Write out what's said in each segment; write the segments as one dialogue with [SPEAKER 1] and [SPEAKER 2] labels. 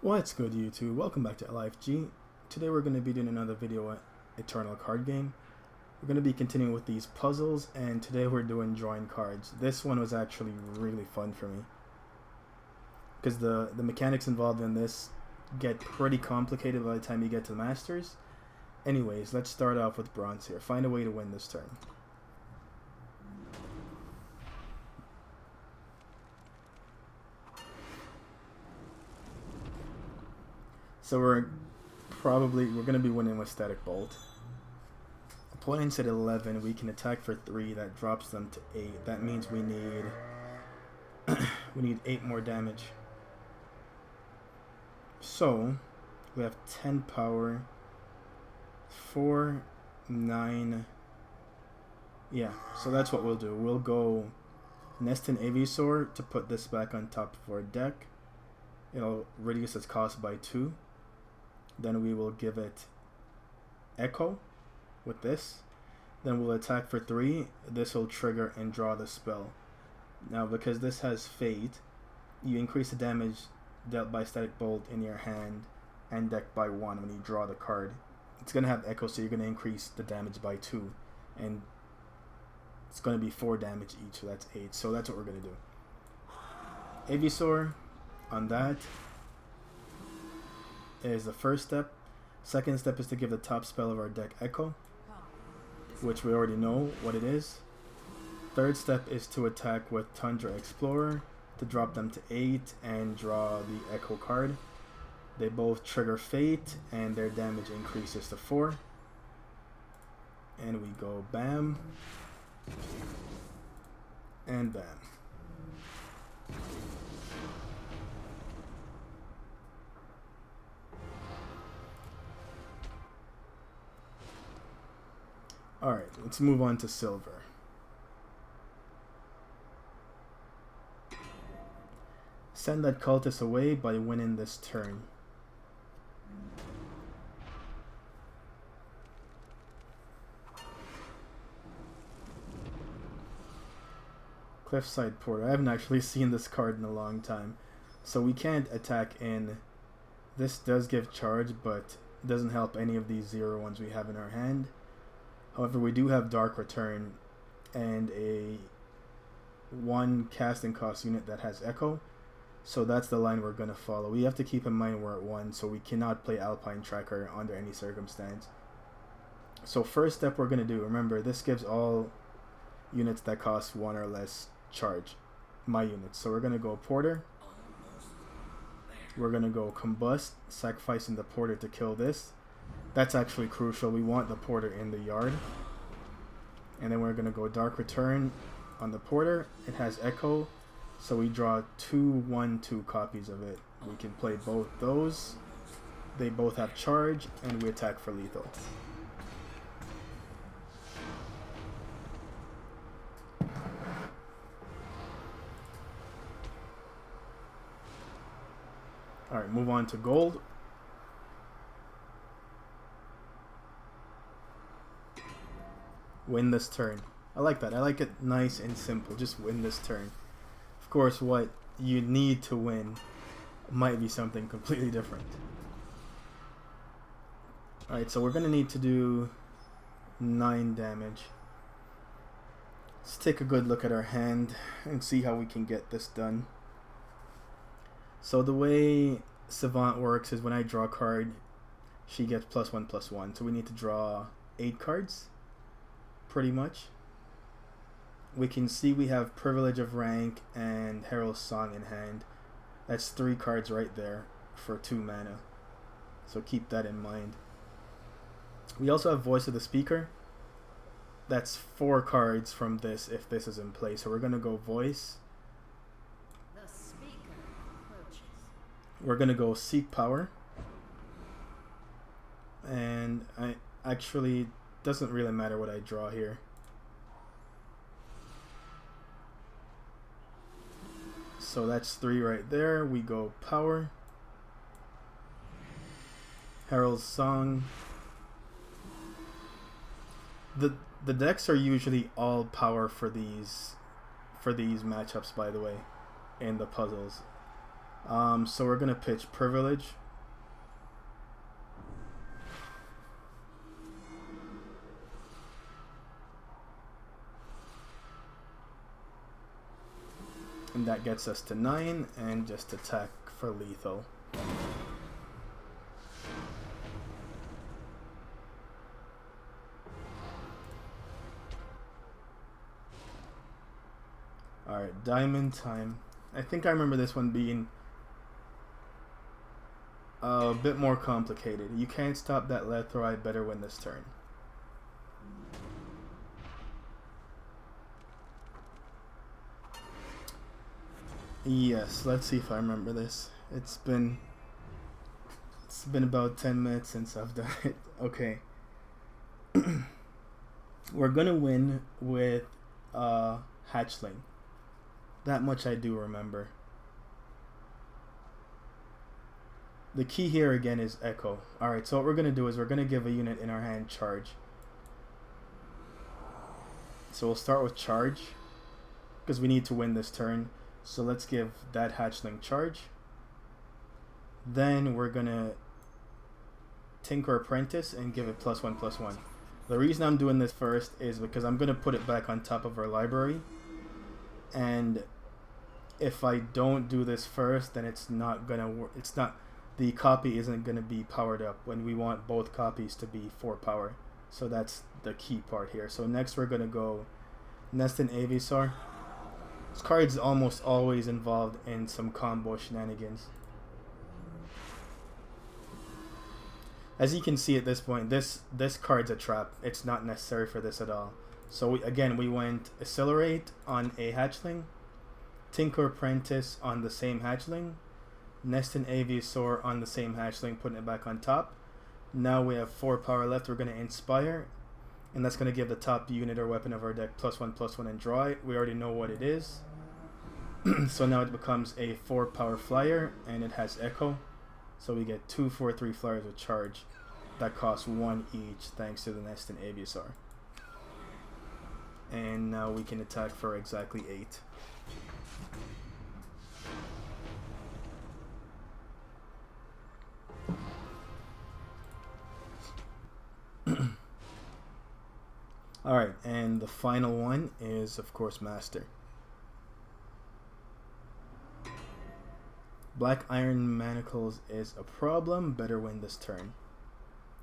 [SPEAKER 1] What's good, YouTube? Welcome back to LifG. Today we're going to be doing another video at Eternal Card Game. We're going to be continuing with these puzzles, and today we're doing drawing cards. This one was actually really fun for me, because the mechanics involved in this get pretty complicated by the time you get to the Masters. Anyways, let's start off with bronze here. Find a way to win this turn. So we're going to be winning with Static Bolt. Opponents at 11, we can attack for 3, that drops them to 8. That means we need we need 8 more damage. So we have 10 power, 4, 9. Yeah, so that's what we'll do. We'll go Nestin Avisaur to put this back on top of our deck. It'll reduce its cost by 2. Then we will give it Echo with this. Then we'll attack for 3. This will trigger and draw the spell. Now, because this has Fate, you increase the damage dealt by Static Bolt in your hand and deck by 1 when you draw the card. It's going to have Echo, so you're going to increase the damage by 2. And it's going to be 4 damage each, so that's 8. So that's what we're going to do. Avisaur on that is the first step. Second step is to give the top spell of our deck Echo, which we already know what it is. Third step is to attack with Tundra Explorer to drop them to 8 and draw the Echo card. They both trigger Fate and their damage increases to 4. And we go bam and bam. Alright, let's move on to silver. Send that cultist away by winning this turn. Cliffside Porter. I haven't actually seen this card in a long time. So we can't attack in. This does give charge, but doesn't help any of these 0 ones we have in our hand. However, we do have Dark Return and a 1 casting cost unit that has Echo. So that's the line we're going to follow. We have to keep in mind we're at 1, so we cannot play Alpine Tracker under any circumstance. So first step we're going to do, remember, this gives all units that cost 1 or less charge. My units. So we're going to go Porter. We're going to go Combust, sacrificing the Porter to kill this. That's actually crucial. We want the Porter in the yard. And then we're going to go Dark Return on the Porter. It has Echo, so we draw 2/1/2 copies of it. We can play both those. They both have charge, and we attack for lethal. Alright, move on to gold. Win this turn. I like that. I like it nice and simple. Just win this turn. Of course, what you need to win might be something completely different. Alright, so we're going to need to do 9 damage. Let's take a good look at our hand and see how we can get this done. So the way Savant works is when I draw a card, she gets +1/+1. So we need to draw 8 cards. Pretty much. We can see we have Privilege of Rank and Herald's Song in hand. That's 3 cards right there for 2 mana. So keep that in mind. We also have Voice of the Speaker. That's 4 cards from this if this is in play. So we're going to go Voice.
[SPEAKER 2] The speaker approaches.
[SPEAKER 1] We're going to go Seek Power. And I actually... doesn't really matter what I draw here. So that's 3 right there. We go Power. Herald's Song. The decks are usually all power for these matchups, by the way, in the puzzles. So we're gonna pitch privilege. And that gets us to 9, and just attack for lethal. Alright, diamond time. I think I remember this one being a bit more complicated. You can't stop that lead throw, I better win this turn. Yes, let's see if I remember this. It's been about 10 minutes since I've done it. Okay. We're gonna win with hatchling. That much I do remember. The key here again is echo. Alright, so what we're gonna do is we're gonna give a unit in our hand charge. So we'll start with charge, because we need to win this turn. So let's give that hatchling charge. Then we're gonna Tinker Apprentice and give it +1/+1. The reason I'm doing this first is because I'm gonna put it back on top of our library, and if I don't do this first, then it's not gonna work. It's not, the copy isn't gonna be powered up when we want both copies to be 4 power. So that's the key part here. So next we're gonna go Nestin Avisaur. This card's almost always involved in some combo shenanigans. As you can see at this point, this card's a trap. It's not necessary for this at all. So we went Accelerate on a hatchling, Tinker Apprentice on the same hatchling, Nestin Avisaur on the same hatchling, putting it back on top. Now we have 4 power left. We're going to Inspire, and that's going to give the top unit or weapon of our deck +1/+1 and draw it. We already know what it is. So now it becomes a 4 power flyer, and it has Echo. So we get 2 4/3 flyers with charge that cost 1 each thanks to the Nestin Avisaur. And now we can attack for exactly 8. Alright, and the final one is, of course, Master. Black Iron Manacles is a problem. Better win this turn.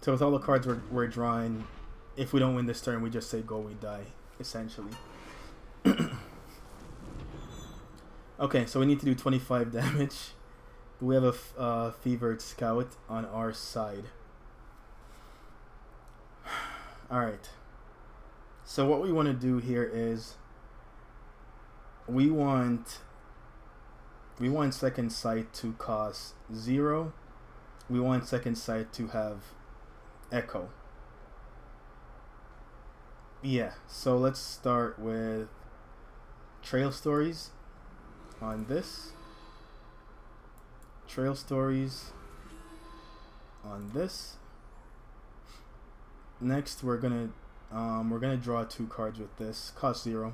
[SPEAKER 1] So with all the cards we're drawing, if we don't win this turn, we just say go, we die, essentially. Okay, so we need to do 25 damage. We have a Fevered Scout on our side. Alright. So what we want to do here is we want Second Sight to cost 0. We want Second Sight to have Echo. Yeah, so let's start with Trail Stories on this. Trail Stories on this. Next we're gonna draw 2 cards with this. Cost 0.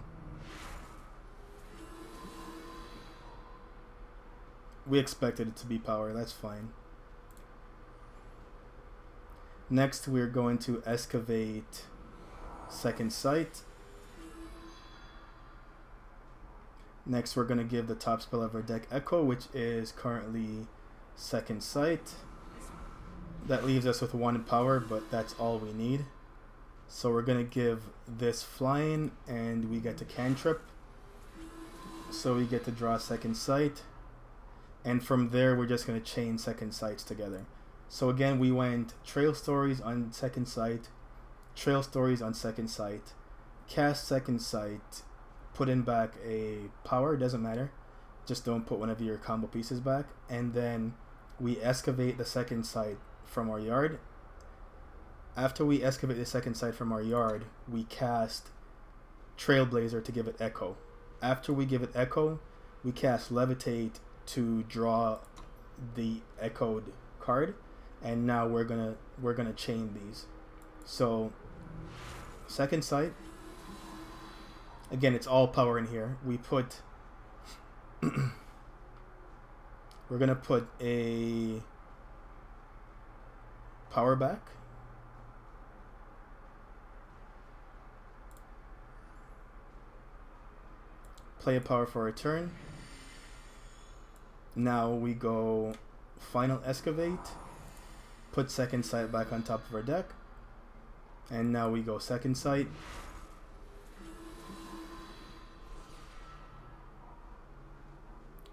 [SPEAKER 1] We expected it to be power, that's fine. Next we're going to excavate Second Sight. Next we're going to give the top spell of our deck Echo, which is currently Second Sight. That leaves us with 1 power, but that's all we need. So we're going to give this Flying, and we get to Cantrip. So we get to draw Second Sight. And from there, we're just going to chain Second Sights together. So again, we went Trail Stories on Second Sight, Trail Stories on Second Sight, cast Second Sight, put in back a power, doesn't matter. Just don't put one of your combo pieces back. And then we excavate the Second Sight from our yard. After we excavate the Second Sight from our yard, we cast Trailblazer to give it Echo. After we give it Echo, we cast Levitate to draw the echoed card, and now we're gonna chain these. So Second Sight, again, it's all power in here. We put We're gonna put a power back. Play a power for a turn. Now we go final excavate. Put second sight back on top of our deck. And now we go second sight.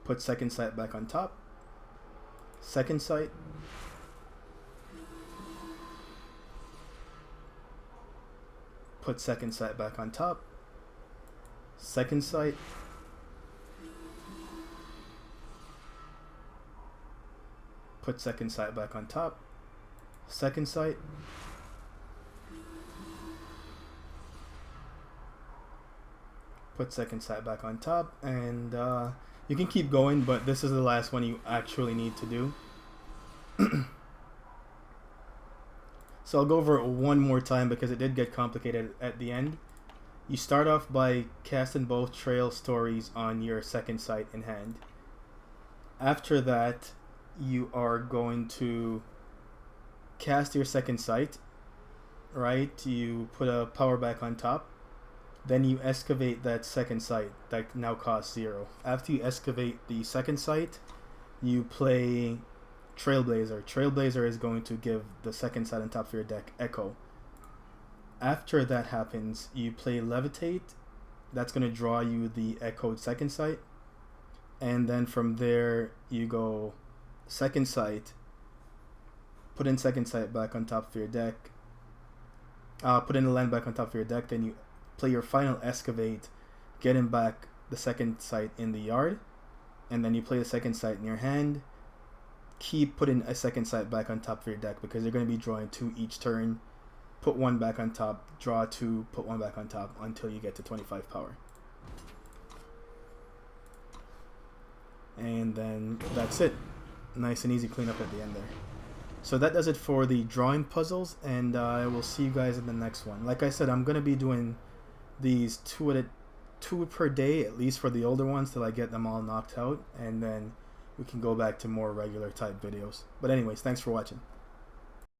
[SPEAKER 1] Put second sight back on top. Second sight. Put second sight back on top. Second sight. Put second sight back on top. Second sight. Put second sight back on top, and you can keep going, but this is the last one you actually need to do. So I'll go over it one more time because it did get complicated at the end. You start off by casting both trail stories on your second sight in hand. After that, you are going to cast your second sight, right? You put a power back on top. Then you excavate that second sight that now costs 0. After you excavate the second sight, you play Trailblazer. Trailblazer is going to give the second sight on top of your deck Echo. After that happens, you play Levitate. That's going to draw you the echoed second sight. And then from there, you go second sight. Put in second sight back on top of your deck. Put in the land back on top of your deck. Then you play your final excavate, getting back the second sight in the yard, and then you play the second sight in your hand. Keep putting a second sight back on top of your deck because you're going to be drawing 2 each turn. Put 1 back on top, draw 2, put 1 back on top until you get to 25 power. And then that's it. Nice and easy cleanup at the end there. So that does it for the drawing puzzles, and I will see you guys in the next one. Like I said, I'm going to be doing these 2 per day, at least for the older ones, till I get them all knocked out, and then we can go back to more regular type videos. But anyways, thanks for watching.